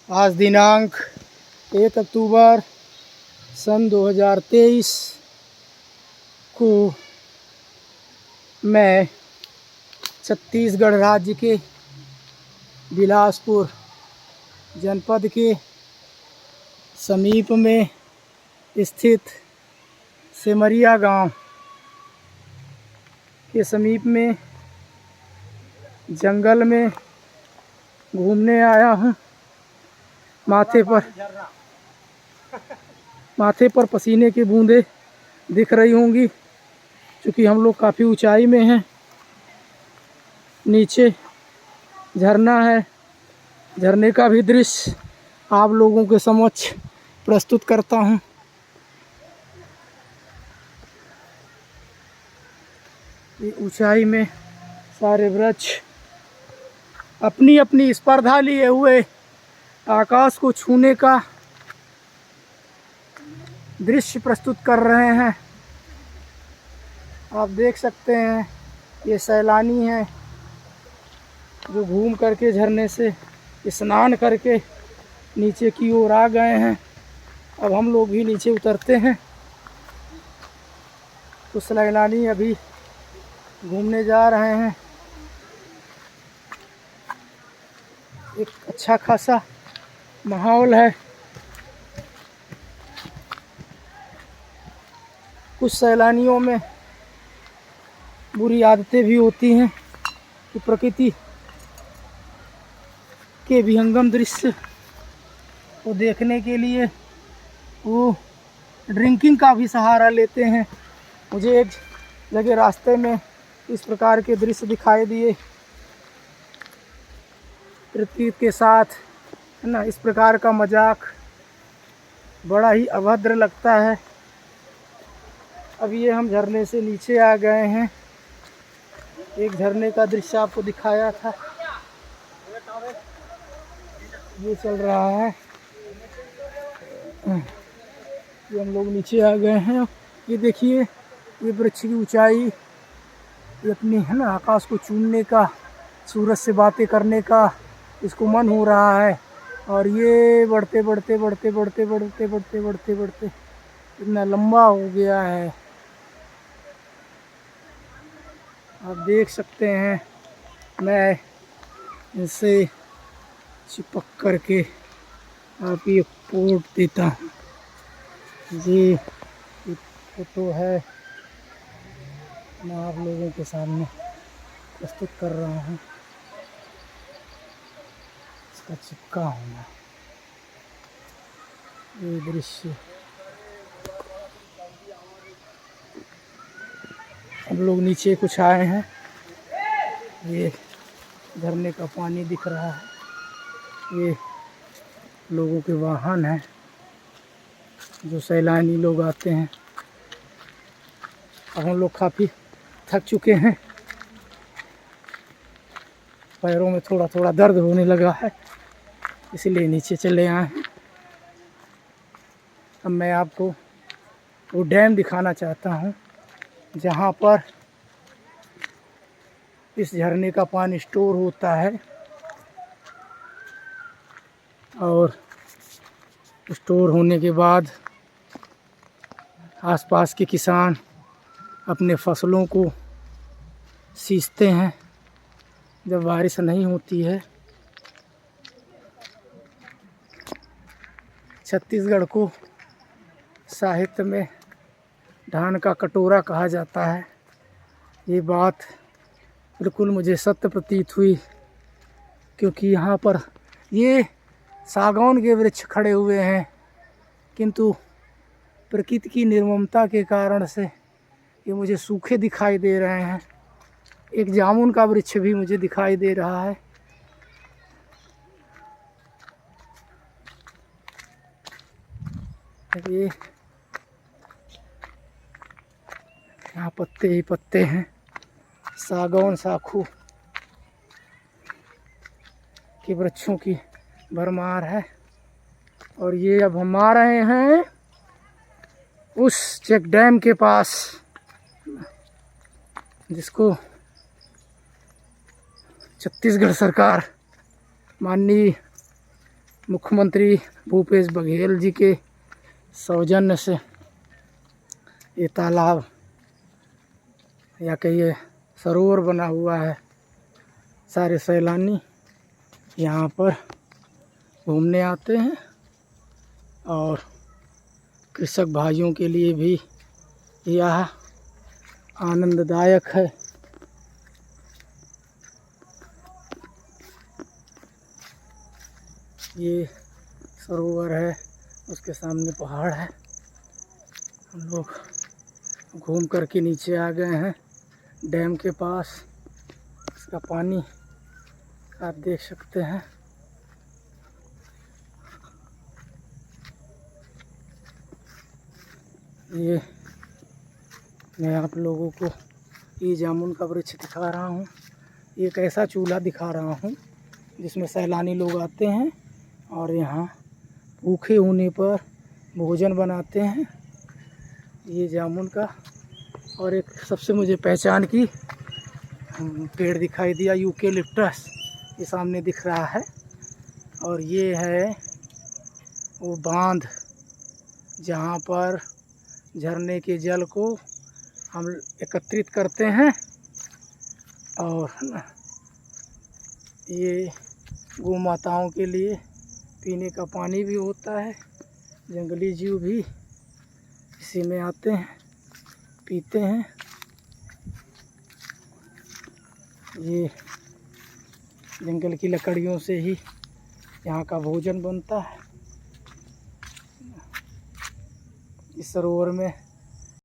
आज दिनांक 1 अक्टूबर सन 2023 को मैं छत्तीसगढ़ राज्य के बिलासपुर जनपद के समीप में स्थित सिमरिया गांव के समीप में जंगल में घूमने आया हूँ। माथे पर पसीने की बूंदें दिख रही होंगी, क्योंकि हम लोग काफ़ी ऊंचाई में हैं। नीचे झरना है। झरने का भी दृश्य आप लोगों के समक्ष प्रस्तुत करता हूँ। ये ऊंचाई में सारे वृक्ष अपनी अपनी स्पर्धा लिए हुए आकाश को छूने का दृश्य प्रस्तुत कर रहे हैं। आप देख सकते हैं, ये सैलानी हैं जो घूम करके झरने से स्नान करके नीचे की ओर आ गए हैं। अब हम लोग भी नीचे उतरते हैं। तो सैलानी अभी घूमने जा रहे हैं। एक अच्छा खासा माहौल है। कुछ सैलानियों में बुरी आदतें भी होती हैं कि प्रकृति के विहंगम दृश्य को देखने के लिए वो ड्रिंकिंग का भी सहारा लेते हैं। मुझे एक जगह रास्ते में इस प्रकार के दृश्य दिखाई दिए। प्रकृति के साथ है ना, इस प्रकार का मजाक बड़ा ही अभद्र लगता है। अब ये हम झरने से नीचे आ गए हैं। एक झरने का दृश्य आपको दिखाया था, ये चल रहा है। ये हम लोग नीचे आ गए हैं। ये देखिए, ये वृक्ष की ऊंचाई, ये अपनी है ना आकाश को चूमने का, सूरज से बातें करने का इसको मन हो रहा है। और ये बढ़ते बढ़ते बढ़ते बढ़ते बढ़ते बढ़ते बढ़ते बढ़ते इतना लंबा हो गया है। आप देख सकते हैं। मैं इनसे चिपक करके आप ये पोर्ट देता हूँ। ये फोटो है, मैं आप लोगों के सामने प्रस्तुत कर रहा हूँ। इसका चिपका हूँ मैं। ये दृश्य हम लोग नीचे कुछ आए हैं। ये झरने का पानी दिख रहा है। ये लोगों के वाहन हैं जो सैलानी लोग आते हैं। अब हम लोग काफ़ी थक चुके हैं। पैरों में थोड़ा थोड़ा दर्द होने लगा है, इसलिए नीचे चले आए हैं। अब मैं आपको वो डैम दिखाना चाहता हूँ जहाँ पर इस झरने का पानी स्टोर होता है और स्टोर होने के बाद आसपास के किसान अपने फसलों को सींचते हैं जब बारिश नहीं होती है। छत्तीसगढ़ को साहित्य में धान का कटोरा कहा जाता है। ये बात बिल्कुल मुझे सत्य प्रतीत हुई, क्योंकि यहाँ पर ये सागौन के वृक्ष खड़े हुए हैं, किंतु प्रकृति की निर्ममता के कारण से ये मुझे सूखे दिखाई दे रहे हैं। एक जामुन का वृक्ष भी मुझे दिखाई दे रहा है। ये यहाँ पत्ते ही पत्ते हैं। सागौन साखू के वृक्षों की भरमार है। और ये अब हम आ रहे हैं उस चेक डैम के पास, जिसको छत्तीसगढ़ सरकार माननीय मुख्यमंत्री भूपेश बघेल जी के सौजन्य से ये तालाब या कहिए सरोवर बना हुआ है। सारे सैलानी यहाँ पर घूमने आते हैं और कृषक भाइयों के लिए भी यह आनंददायक है। ये सरोवर है, उसके सामने पहाड़ है। हम लोग घूम कर के नीचे आ गए हैं डैम के पास। इसका पानी आप देख सकते हैं। ये मैं आप लोगों को ये जामुन का वृक्ष दिखा रहा हूँ। ये एक ऐसा चूल्हा दिखा रहा हूँ जिसमें सैलानी लोग आते हैं और यहाँ भूखे होने पर भोजन बनाते हैं। ये जामुन का और एक सबसे मुझे पहचान की पेड़ दिखाई दिया, यूकेलिप्टस, ये सामने दिख रहा है। और ये है वो बांध जहाँ पर झरने के जल को हम एकत्रित करते हैं और ये गौ माताओं के लिए पीने का पानी भी होता है। जंगली जीव भी इसी में आते हैं, पीते हैं। ये जंगल की लकड़ियों से ही यहाँ का भोजन बनता है। इस सरोवर में